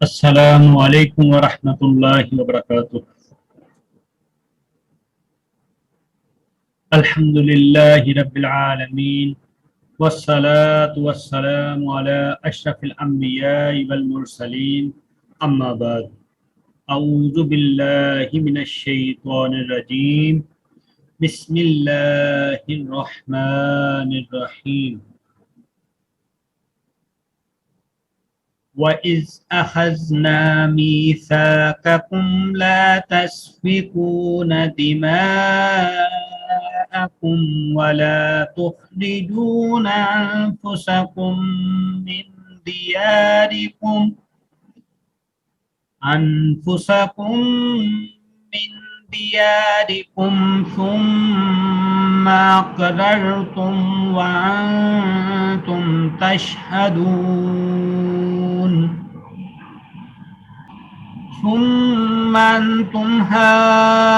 السلام علیکم ورحمۃ اللہ وبرکاتہ۔ الحمد للہ رب العالمین والصلاة والسلام علی اشرف الانبیاء والمرسلین، اما بعد، اعوذ باللہ من الشیطان الرجیم، بسم اللہ الرحمن الرحیم۔ وَإِذْ أَخَذْنَا مِيثَاقَكُمْ لَا تَسْفِكُونَ دِمَاءَكُمْ وَلَا تُخْرِجُونَ أَنفُسَكُمْ مِنْ دِيَارِكُمْ ثُمَّ أَقْرَرْتُمْ وَأَنْتُمْ تَشْهَدُونَ ثم أنتم هؤلاء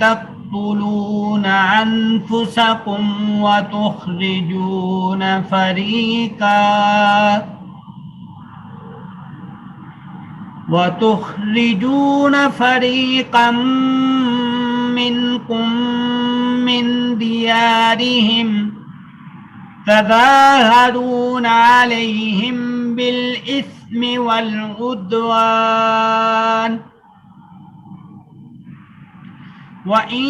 تقتلون أنفسكم وتخرجون فريقا منكم من ديارهم تظاهرون عليهم بالإثم والعدوان وإن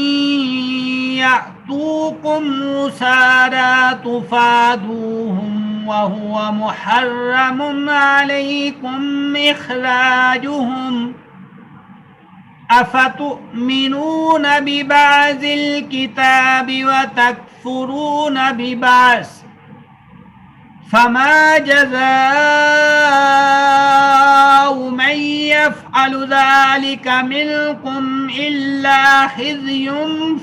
يأتوكم أسارى تفادوهم وهو محرم عليكم إخراجهم أفتؤمنون ببعض الكتاب وتكفرون ببعض فما جزاء من يفعل ذلك منكم إلا خزي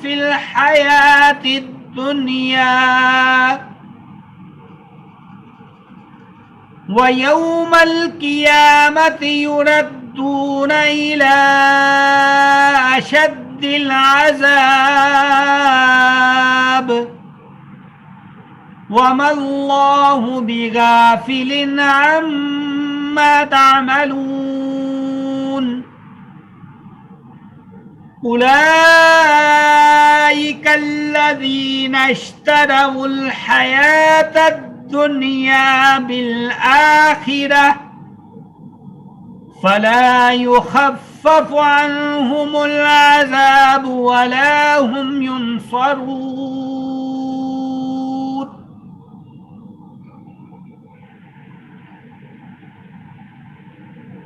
في الحياة الدنيا ويوم القيامة يردون إلى أشد العذاب وما الله بغافل عما تعملون أولئك الذين اشتروا الحياة الدنيا بالآخرة فلا يخفف عنهم العذاب ولا هم ينصرون۔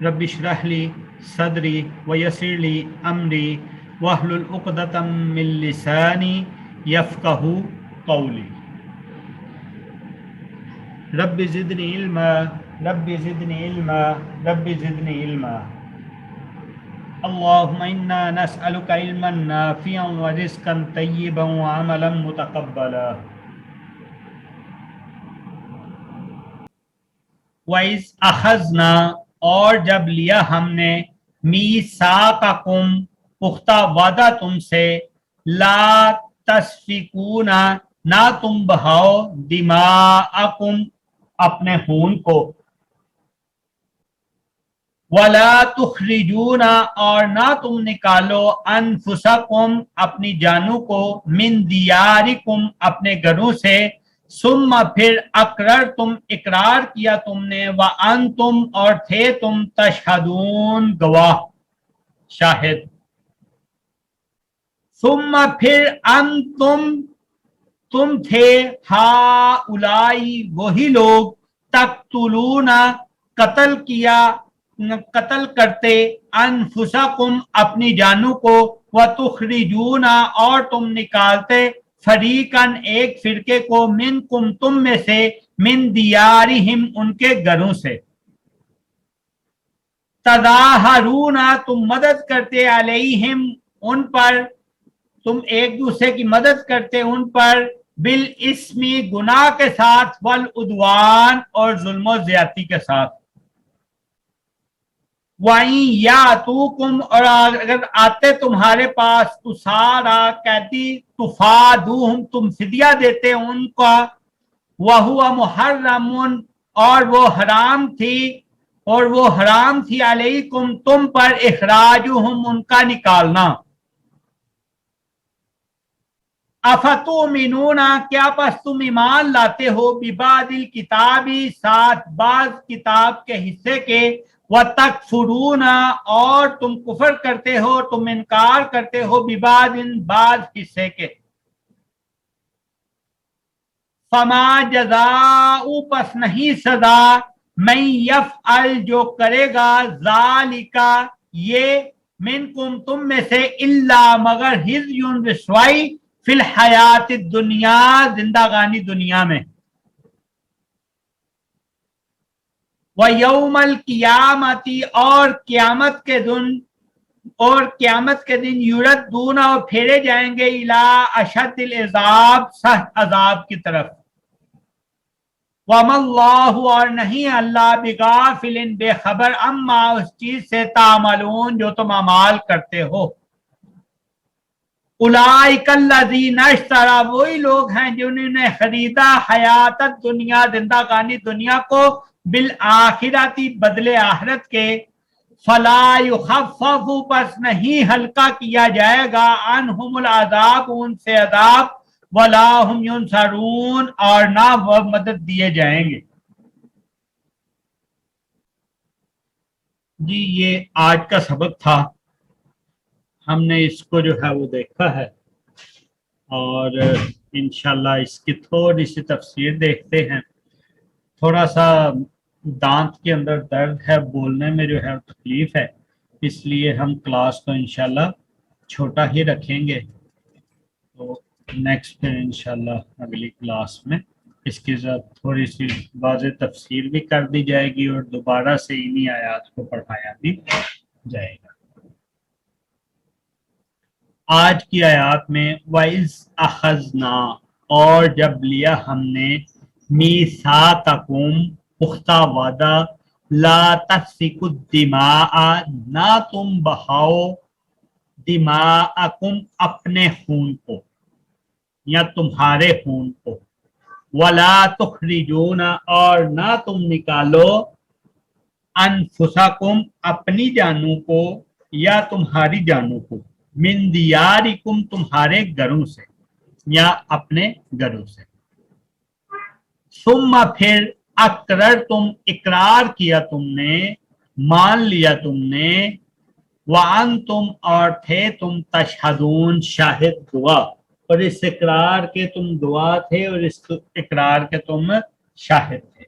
رب اشرح لي صدري ويسر لي أمري واحلل عقدة من لساني يفقهوا قولي۔ رب زدنی علما رب زدنی علما رب زدنی علما۔ اللهم انا نسألك علما نافعا ورزقا طیبا وعملا متقبلا۔ وَإِذْ أَخَذْنَا، اور جب لیا ہم نے، میثاقکم، پختہ وعدہ تم سے، لا تسفکون، نہ تم بہاؤ، دماءکم، اپنے خون کو، ولا تخرجون، اور نہ تم نکالو، انفسکم، اپنی جانوں کو، من دیارکم، اپنے گھروں سے، ثم پھر اقرر تم، اقرار کیا تم نے، وانتم، اور تھے تم، تشہدون، گواہ، شاہد، ثم پھر انتم، تم تھے، ہاؤلائی، وہی لوگ، تقتلون، قتل کرتے، انفسکم، اپنی جانوں کو، وتخرجون، اور تم نکالتے، فریقاً، ایک فرقے کو، منکم، تم میں سے، من دیارہم، ان کے گھروں سے، تظاہرون، تم مدد کرتے، علیہم، ان پر، تم ایک دوسرے کی مدد کرتے ان پر، بالاسم، گناہ کے ساتھ، والعدوان، اور ظلم و زیادتی کے ساتھ، وَإِن يَأْتُوكُمْ، اور اگر آتے تمہارے پاس، اسارا، قیدی، تفادوہم، تم فدیہ دیتے ان کا، वहुआ मुहर्रमुन, और वो हराम थी अलैकुम, तुम पर, इखराजुहुम, उनका निकालना। अफतुमिनूना, क्या बस तुम ईमान लाते हो, बिबादिल किताबी, साथ बाज किताब के हिस्से के, व तकफुरूना, और तुम कुफर करते हो, तुम इनकार करते हो, बिबादिन, बाज हिस्से के। फमा जज़ाउ, पस नहीं सजा, मैं यफ़अल, जो करेगा, ज़ालिका, ये, मिनकुम, तुम में से, इल्ला, मगर, हिज़्युन, रिसवाई, फिल हयात दुनिया, जिंदागानी दुनिया में, व यौमल कियामती, और क्यामत के दिन युरद्दूना, और फेरे जाएंगे, इला अशद्दिल इज़ाब, सख्त अजाब की तरफ। वमल्लाहु, और नहीं अल्लाह, बिगाफिलिन, बेखबर, अम्मा, उस चीज से, तामलून, जो तुम अमाल करते हो। उलाइकल्लज़ीना इश्तरा, वही लोग हैं जिन्होंने खरीदा, हयात दुनिया, जिंदागानी दुनिया को, बिल आखिरती, बदले आखिरत के, फला युखफ़फ़ु, बस नहीं हल्का किया जाएगा, अनहुमुल अज़ाब, उनसे अज़ाब, वला हुम युनसरून, और ना वह मदद दिए जाएंगे। जी, ये आज का सबक था, हमने इसको जो है वो देखा है, और इंशाल्लाह इसकी थोड़ी सी तफसीर देखते हैं। थोड़ा सा दांत के अंदर दर्द है, बोलने में जो है तकलीफ है, इसलिए हम क्लास को इंशाल्लाह छोटा ही रखेंगे। तो नेक्स्ट फिर इंशाल्लाह अगली क्लास में इसके साथ थोड़ी सी वाज़ेह तफसीर भी कर दी जाएगी, और दोबारा से इन्हीं आयात को पढ़ाया भी जाएगा। आज की आयात में वाइज अखजना, और जब लिया हमने, मीसातकुम, पुख्ता वादा, ला तस्फिकु दिमा, ना तुम बहाओ, दिमाअकुम, अपने खून को, या तुम्हारे खून को, वला तुखरिजूना, और ना तुम निकालो, अनफुसकुम, अपनी जानों को, या तुम्हारी जानों को, मिन दियारिकुम, तुम्हारे घरों से, या अपने घरों से। सुम्मा, फिर, अकरर तुम, इकरार किया तुमने, मान लिया तुमने, वान तुम, और थे तुम, तशहदून, शाहिद हुआ, और इस इकरार के तुम दुआ थे, और इस इकरार के तुम शाहिद थे।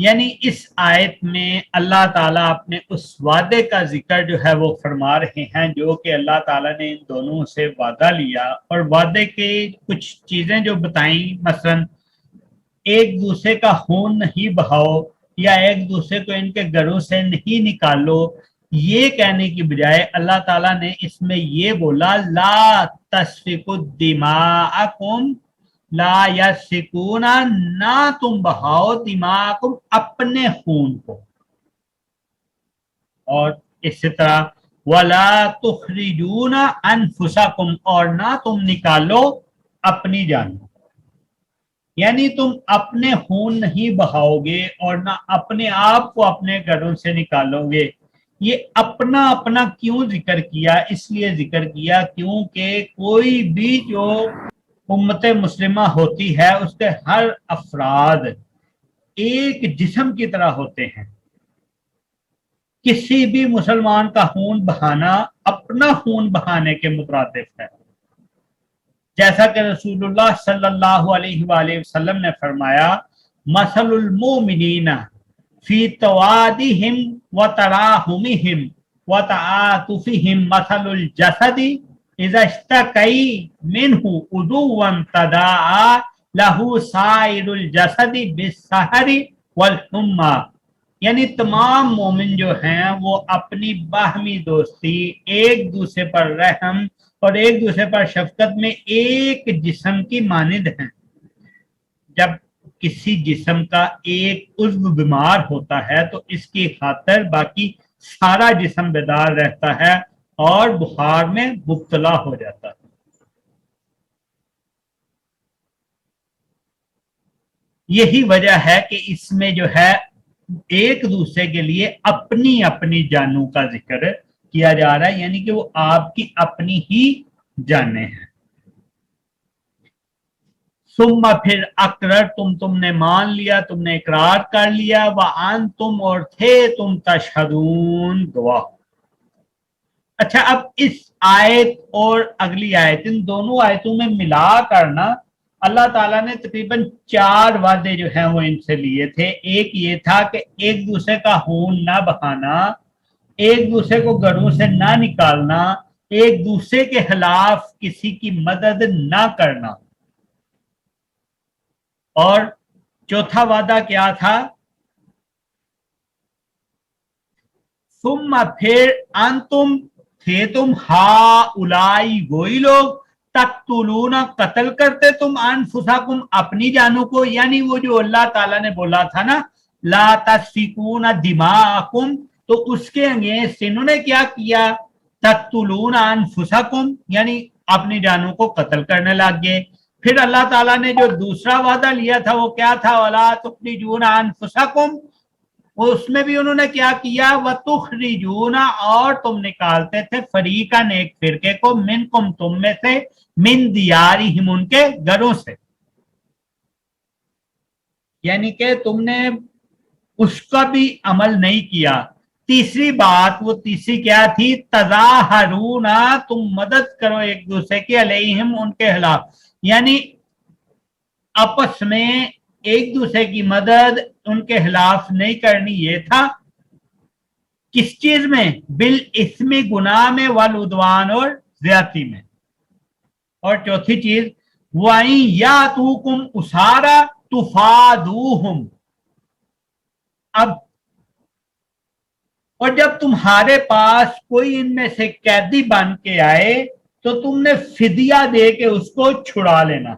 यानी इस आयत में अल्लाह ताला अपने उस वादे का जिक्र जो है वो फरमा रहे हैं, जो कि अल्लाह ताला ने इन दोनों से वादा लिया, और वादे के कुछ चीजें जो बताई, मसलन एक दूसरे का खून नहीं बहाओ, या एक दूसरे को इनके घरों से नहीं निकालो, ये कहने की बजाय अल्लाह ताला ने इसमें ये बोला, ला तस्फिकु दिमाअकुम, ला यस्फिकूना, ना तुम बहाओ, दिमाअकुम, अपने खून को, और इसी तरह वला तुखरिजूना अनफुसकुम, और ना तुम निकालो अपनी जान। यानी तुम अपने खून नहीं बहाओगे, और ना अपने आप को अपने घरों से निकालोगे। ये अपना अपना क्यों जिक्र किया? इसलिए जिक्र किया क्योंकि कोई भी जो उम्मत मुस्लिमा होती है, उसके हर अफराद एक जिस्म की तरह होते हैं। किसी भी मुसलमान का खून बहाना अपना खून बहाने के मुतरादिफ है, जैसा कि रसूलुल्लाह सल्लल्लाहु अलैहि वसल्लम ने फरमाया, मसलुल मोमिनीना फी तवादिहिम व तराहुमिहिम व तआतुफिहिम मसलुल जसदी इज़ा इश्तकई मिनहु उदुवन तदाआ लहू साइरुल जसदी बिस्सहरी वल हुम्मा। यानी तमाम मोमिन जो हैं वो अपनी बाहमी दोस्ती, एक दूसरे पर रहम और एक दूसरे पर शफकत में एक जिस्म की मानिंद हैं। जब किसी जिस्म का एक उज़्व बीमार होता है तो इसकी खातिर बाकी सारा जिस्म बेदार रहता है और बुखार में मुब्तला हो जाता है। یہی وجہ ہے کہ اس میں جو ہے ایک دوسرے کے لیے اپنی اپنی جانوں کا ذکر کیا جا رہا ہے، یعنی کہ وہ آپ کی اپنی ہی جانیں ہیں. ثم پھر اقرر تم نے مان لیا، تم نے اقرار کر لیا، وانتم اور تھے تم تشہدون گواہ. اچھا اب اس آیت اور اگلی آیت ان دونوں آیتوں میں ملا کرنا اللہ تعالیٰ نے تقریباً 4 وعدے جو ہیں وہ ان سے لیے تھے. ایک یہ تھا کہ ایک دوسرے کا خون نہ بہانا، ایک دوسرے کو گھروں سے نہ نکالنا، ایک دوسرے کے خلاف کسی کی مدد نہ کرنا. اور چوتھا وعدہ کیا تھا؟ ثم پھر انتم تھے تم ہاؤلائی وہی لوگ تقتلون قتل کرتے تم انفسکم اپنی جانوں کو، یعنی وہ جو اللہ تعالیٰ نے بولا تھا نا لا تسفکون دماءکم، تو اس کے اگینسٹ انہوں نے کیا کیا؟ تقتلون انفسکم، یعنی اپنی جانوں کو قتل کرنے لگ گئے. پھر اللہ تعالیٰ نے جو دوسرا وعدہ لیا تھا وہ کیا تھا؟ وَلَا تُخْرِجُونَ أَنفُسَكُمْ، اس میں بھی انہوں نے کیا کیا؟ وَتُخْرِجُونَ، اور تم نکالتے تھے فریقاً ایک فرقے کو، منکم تم میں سے، من دیارہم ان کے گھروں سے، یعنی کہ تم نے اس کا بھی عمل نہیں کیا. تیسری بات، وہ تیسری کیا تھی؟ تظاہرون، تم مدد کرو ایک دوسرے کی، علیہم ان کے خلاف، یعنی آپس میں ایک دوسرے کی مدد ان کے خلاف نہیں کرنی. یہ تھا کس چیز میں؟ بالاسم گناہ میں، والعدوان اور زیادتی میں. اور چوتھی چیز وَإِن يَأْتُوكُمْ أُسَارَىٰ تُفَادُوهُمْ، اب اور جب تمہارے پاس کوئی ان میں سے قیدی بن کے آئے تو تم نے فدیہ دے کے اس کو چھڑا لینا.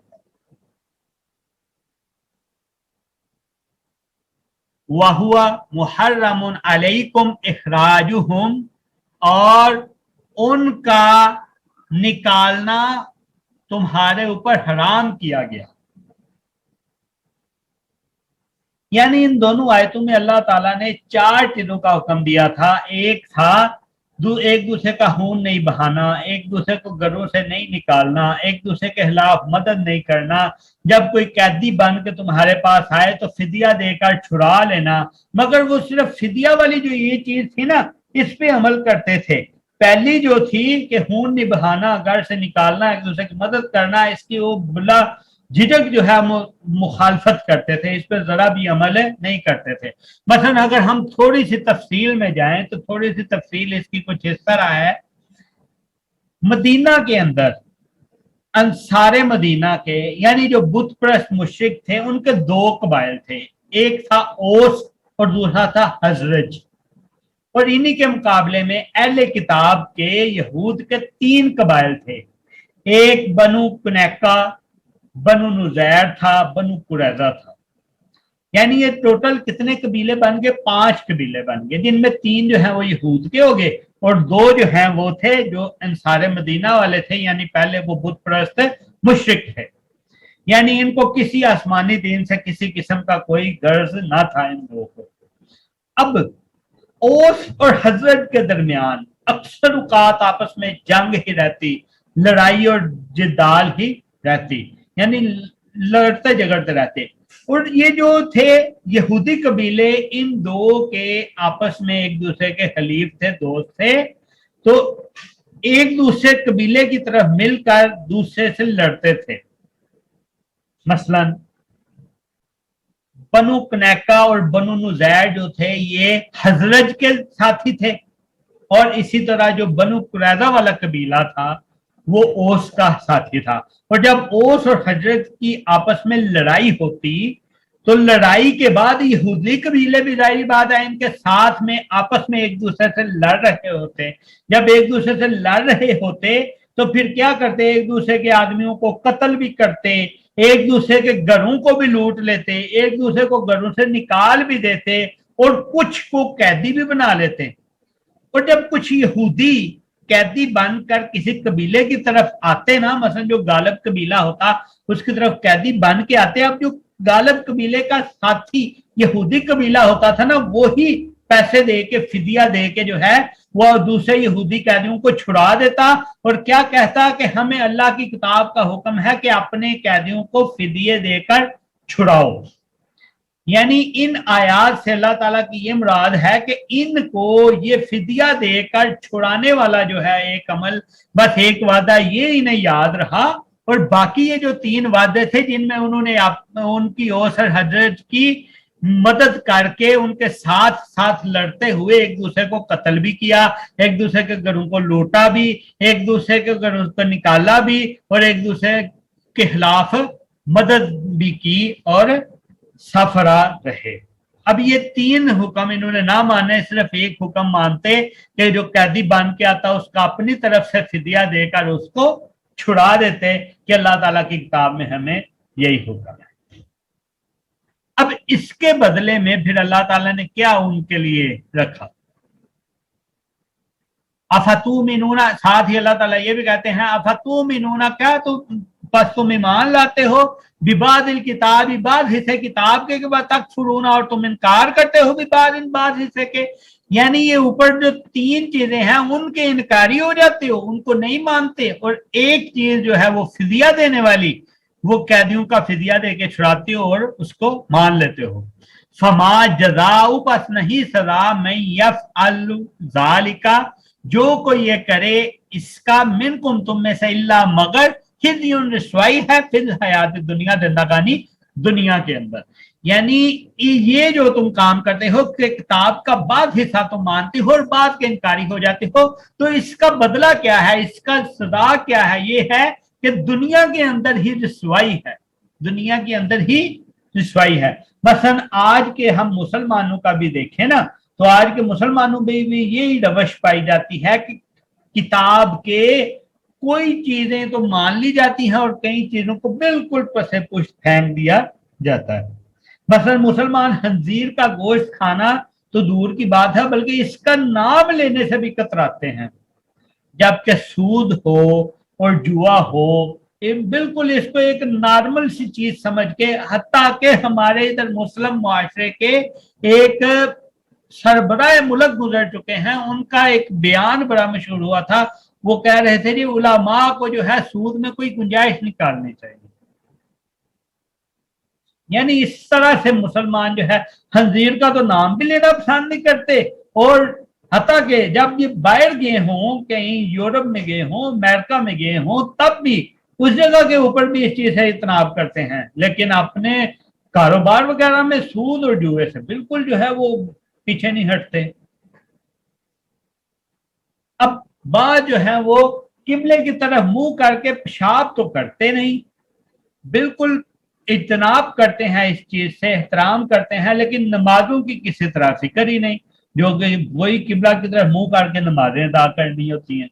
وَهُوَ مُحَرَّمٌ عَلَيْكُمْ إِخْرَاجُهُمْ، اور ان کا نکالنا تمہارے اوپر حرام کیا گیا. یعنی ان دونوں آیتوں میں اللہ تعالیٰ نے 4 چیزوں کا حکم دیا تھا. ایک تھا ایک دوسرے کا خون نہیں بہانا، ایک دوسرے کو گھروں سے نہیں نکالنا، ایک دوسرے کے خلاف مدد نہیں کرنا، جب کوئی قیدی بن کے تمہارے پاس آئے تو فدیہ دے کر چھڑا لینا. مگر وہ صرف فدیہ والی جو یہ چیز تھی نا اس پہ عمل کرتے تھے. پہلی جو تھی کہ خون نہیں بہانا، گھر سے نکالنا، ایک دوسرے کی مدد کرنا، اس کی وہ بلا جھجک جو ہے مخالفت کرتے تھے، اس پہ ذرا بھی عمل نہیں کرتے تھے. مثلا اگر ہم تھوڑی سی تفصیل میں جائیں تو تھوڑی سی تفصیل اس کی کچھ اس طرح ہے. مدینہ کے اندر انصار مدینہ کے یعنی جو بت پرست مشرک تھے ان کے 2 قبائل تھے، ایک تھا اوس اور دوسرا تھا حزرج. اور انہی کے مقابلے میں اہل کتاب کے یہود کے 3 قبائل تھے، ایک بنو کنیکا، بنو نزیر تھا، بنو قریظہ تھا. یعنی یہ ٹوٹل کتنے قبیلے بن گئے؟ 5 قبیلے بن گئے، جن میں 3 جو ہیں وہ یہود کے ہو گئے اور 2 جو ہیں وہ تھے جو انصار مدینہ والے تھے، یعنی پہلے وہ بت پرست مشرک تھے. یعنی ان کو کسی آسمانی دین سے کسی قسم کا کوئی غرض نہ تھا ان لوگوں کو. اب اوس اور حضرت کے درمیان اکثر اوقات آپس میں جنگ ہی رہتی، لڑائی اور جدال ہی رہتی، یعنی لڑتے جھگڑتے رہتے. اور یہ جو تھے یہودی قبیلے ان 2 کے آپس میں ایک دوسرے کے حلیف تھے، دوست تھے، تو ایک دوسرے قبیلے کی طرف مل کر دوسرے سے لڑتے تھے. مثلا بنو کنیکا اور بنو نزیر جو تھے یہ حزرج کے ساتھی تھے، اور اسی طرح جو بنو قریظہ والا قبیلہ تھا وہ اوس کا ساتھی تھا. اور جب اوس اور حضرت کی آپس میں لڑائی ہوتی تو لڑائی کے بعد یہودی قبیلے بھی ظاہری بات ہے ان کے ساتھ میں آپس میں ایک دوسرے سے لڑ رہے ہوتے. جب ایک دوسرے سے لڑ رہے ہوتے تو پھر کیا کرتے؟ ایک دوسرے کے آدمیوں کو قتل بھی کرتے، ایک دوسرے کے گھروں کو بھی لوٹ لیتے، ایک دوسرے کو گھروں سے نکال بھی دیتے اور کچھ کو قیدی بھی بنا لیتے. اور جب کچھ یہودی قیدی بن کر کسی قبیلے کی طرف آتے نا، مثلا جو غالب قبیلہ ہوتا اس کی طرف قیدی بن کے آتے، اب جو गालिब कबीले का साथी यहूदी कबीला होता था ना, वही पैसे दे के, फिदिया दे के जो है वो दूसरे यहूदी कैदियों को छुड़ा देता और क्या कहता कि हमें अल्लाह की किताब का हुक्म है कि अपने कैदियों को फिदिये देकर छुड़ाओ। यानी इन आयात से अल्लाह ताला की ये मुराद है कि इनको ये फिदिया देकर छुड़ाने वाला जो है एक अमल, बस एक वादा ये इन्हें याद रहा, और बाकी ये जो 3 वादे थे जिनमें उन्होंने उनकी ओसर हजरत की मदद करके उनके साथ साथ लड़ते हुए एक दूसरे को कत्ल भी किया, एक दूसरे के घरों को लूटा भी, एक दूसरे के घरों को निकाला भी, और एक दूसरे के खिलाफ मदद भी की और सफरा रहे। अब ये 3 हुक्म इन्होंने ना माने, सिर्फ एक हुक्म मानते कि जो कैदी बन के आता उसका अपनी तरफ से फिदिया देकर उसको छुड़ा देते कि अल्लाह ताला की किताब में हमें यही हुक्म है। अब इसके बदले में फिर अल्लाह ताला ने क्या उनके लिए रखा? अफतुमिनूना, साथ ही अल्लाह ताला ये भी कहते हैं अफतुमिनूना, क्या बस तुम ईमान लाते हो बिबादिल किताब, बाद हिस्से किताब के बाद तकफुरूना, और तुम इनकार करते हो बाद हिस्से के। यानी ये ऊपर जो 3 चीजें हैं उनके इनकारी हो जाते हो, उनको नहीं मानते, और एक चीज जो है वो फिदिया देने वाली, वो कैदियों का फिदिया दे के छुड़ाते हो और उसको मान लेते हो। फमा जजाउ, पस नहीं सजा, मैं यफअल ज़ालिका, जो कोई ये करे इसका, मिनकुम तुम में से, इल्ला मगर खिज़्युन, रिसवाई है, फिर हयात दुनिया, जिंदगानी दुनिया के अंदर। यानी ये जो तुम काम करते हो कि किताब का बाद हिस्सा तुम मानते हो और बाद के इनकारी हो जाते हो, तो इसका बदला क्या है, इसका सजा क्या है? ये है कि दुनिया के अंदर ही रिसवाई है, दुनिया के अंदर ही रिसवाई है। मसलन आज के हम मुसलमानों का भी देखें ना, तो आज के मुसलमानों में भी यही रवश पाई जाती है कि किताब के कोई चीजें तो मान ली जाती हैं और कई चीजों को बिल्कुल पसे पुष्ट फेंक दिया जाता है। मसलन मुसलमान खंजीर का गोश्त खाना तो दूर की बात है, बल्कि इसका नाम लेने से भी कतराते हैं, जबकि सूद हो और जुआ हो, बिल्कुल इसको एक नॉर्मल सी चीज समझ के, हत्ता के हमारे इधर मुस्लिम मुआशरे के एक सरबराह मुल्क गुजर चुके हैं, उनका एक बयान बड़ा मशहूर हुआ था। वो कह रहे थे जी उलमा को जो है सूद में कोई गुंजाइश निकालनी चाहिए। यानी इस तरह से मुसलमान जो है खंजीर का तो नाम भी लेना पसंद नहीं करते, और हत्ता के जब ये बाहर गए हों, कहीं यूरोप में गए हों, अमेरिका में गए हों, तब भी उस जगह के ऊपर भी इस चीज से इतनाब करते हैं, लेकिन अपने कारोबार वगैरह में सूद और जुए से बिल्कुल जो है वो पीछे नहीं हटते। अब बात जो है वो किबले की तरफ मुंह करके पेशाब तो करते नहीं, बिल्कुल इज्तनाब करते हैं इस चीज से, एहतराम करते हैं, लेकिन नमाजों की किसी तरह फिक्र ही नहीं, जो कि वही किबला की तरफ मुंह करके नमाजें अदा करनी होती हैं।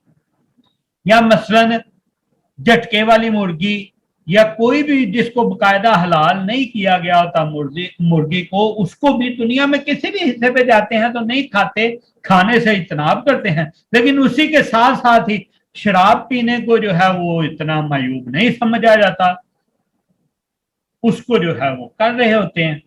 या मसलन झटके वाली मुर्गी या कोई भी जिसको बाकायदा हलाल नहीं किया गया होता मुर्गी को, उसको भी दुनिया में किसी भी हिस्से पे जाते हैं तो नहीं खाते, खाने से इज्तनाब करते हैं, लेकिन उसी के साथ साथ ही शराब पीने को जो है वो इतना मायूब नहीं समझा जाता, उसको जो है वो कर रहे होते हैं।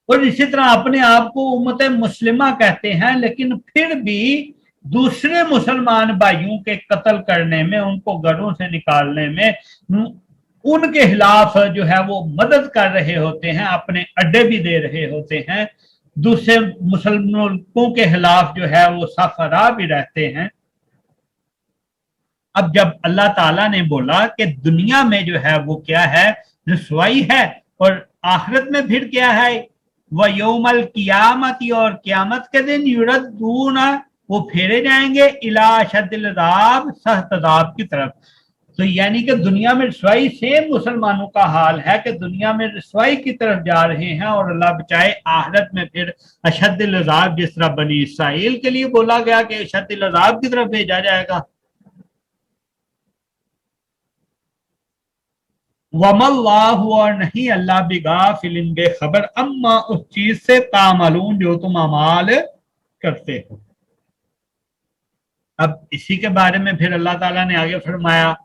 और इसी तरह अपने आप को उम्मत मुस्लिमा कहते हैं, लेकिन फिर भी दूसरे मुसलमान भाइयों के कत्ल करने में, उनको घरों से निकालने में, उनके खिलाफ जो है वो मदद कर रहे होते हैं, अपने अड्डे भी दे रहे होते हैं, दूसरे मुसलमानों के खिलाफ जो है वो सफरा भी रहते हैं। अब जब अल्लाह ताला ने बोला कि दुनिया में जो है वो क्या है, रसवाई है, और आखिरत में फिर क्या है, वह यौमल कियामती, और कियामत के दिन युरद्दूना, वो फेरे जाएंगे इला अशद्दिल अज़ाब, सख्त अज़ाब की तरफ। तो यानी कि दुनिया में रसवाई से मुसलमानों का हाल है कि दुनिया में रसवाई की तरफ जा रहे हैं, और अल्लाह बचाए आखिरत में फिर अशद्दिल अज़ाब, जिस तरह बनी इसराइल के लिए बोला गया कि अशद्दिल अज़ाब की तरफ भेजा जाएगा। वमल्लाहु, और नहीं अल्लाह बिगाफिलिन, बेखबर, अम्मा उस चीज से, तामलून जो तुम अमाल करते हो। अब इसी के बारे में फिर अल्लाह ताला ने आगे फरमाया,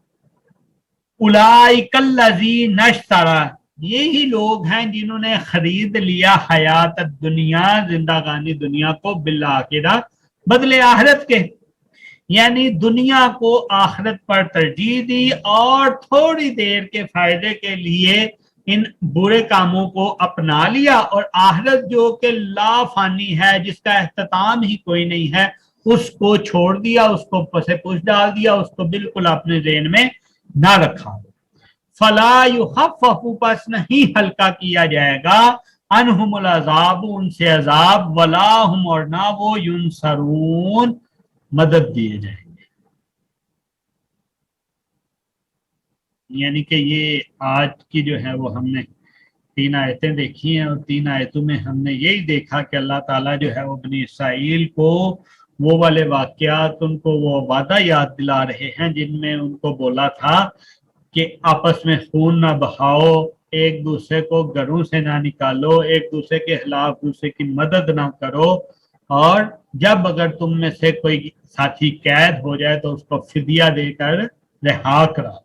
उलाइकल्लज़ी नश्तरा, यही लोग हैं जिन्होंने खरीद लिया हयात दुनिया, जिंदगानी दुनिया को बिल आखिरा, बदले आखिरत के। यानी दुनिया को आखिरत पर तरजीह दी और थोड़ी देर के फायदे के लिए इन बुरे कामों को अपना लिया, और आखिरत जो कि लाफानी है, जिसका एहतमाम ही कोई नहीं है, उसको छोड़ दिया, उसको पसे पुश डाल दिया, उसको बिल्कुल अपने ज़हन में ना रखा। फला युखफ़फ़ु, बस नहीं हल्का किया जाएगा, अनहुमुल अज़ाब, उनसे अजाब, वला हुम, और ना वो, युनसरून, मदद दिए जाएंगे। यानी कि ये आज की जो है वो हमने 3 आयतें देखी हैं, और 3 आयतों में हमने यही देखा कि अल्लाह ताला जो है वो बनी इसराइल को वो वाले वाकयात, उनको वो वादा याद दिला रहे हैं जिनमें उनको बोला था कि आपस में खून ना बहाओ, एक दूसरे को घरों से ना निकालो, एक दूसरे के खिलाफ दूसरे की मदद ना करो, और जब अगर तुम में से कोई साथी कैद हो जाए तो उसको फिदिया देकर रिहा करा।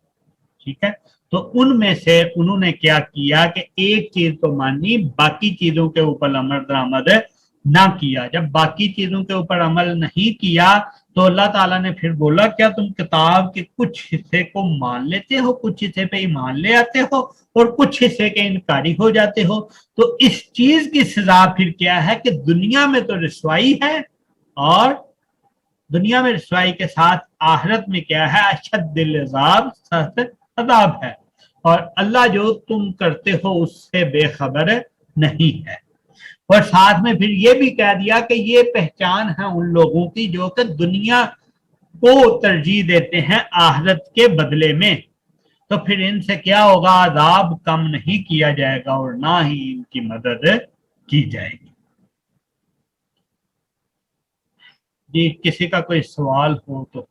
ठीक है, तो उनमें से उन्होंने क्या किया कि एक चीज तो मानी, बाकी चीजों के ऊपर अमल दरामद ना किया। जब बाकी चीजों के ऊपर अमल नहीं किया तो अल्लाह ताला ने फिर बोला, क्या तुम किताब के कुछ हिस्से को मान लेते हो, कुछ हिस्से पे ईमान ले आते हो, और कुछ हिस्से के इनकारी हो जाते हो। तो इस चीज की सजा फिर क्या है कि दुनिया में तो रिसवाई है, और दुनिया में रसवाई के साथ आखिरत में क्या है, अशद्दिल अज़ाब, सख्त अज़ाब है, और अल्लाह जो तुम करते हो उससे बेखबर नहीं है। और साथ में फिर ये भी कह दिया कि ये पहचान है उन लोगों की जो कि दुनिया को तरजीह देते हैं आखिरत के बदले में। तो फिर इनसे क्या होगा, अज़ाब कम नहीं किया जाएगा और ना ही इनकी मदद की जाएगी। जी, किसी का कोई सवाल हो तो।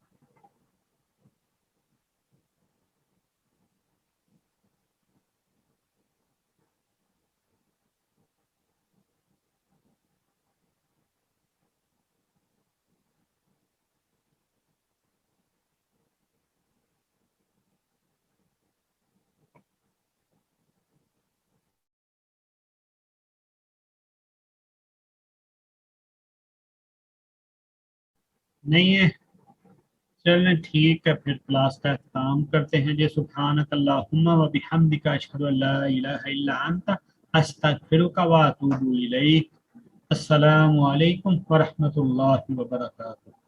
नहीं है, चलें ठीक है, फिर क्लास का काम करते हैं। जी, सुब्हानक अल्लाहुम्मा व बिहम्दिका, अशहदु अल्ला इलाहा इल्ला अंता, अस्तगफिरुका व अतूबु इलैक। अस्सलामु अलैकुम व रहमतुल्लाहि व बरकातुहू।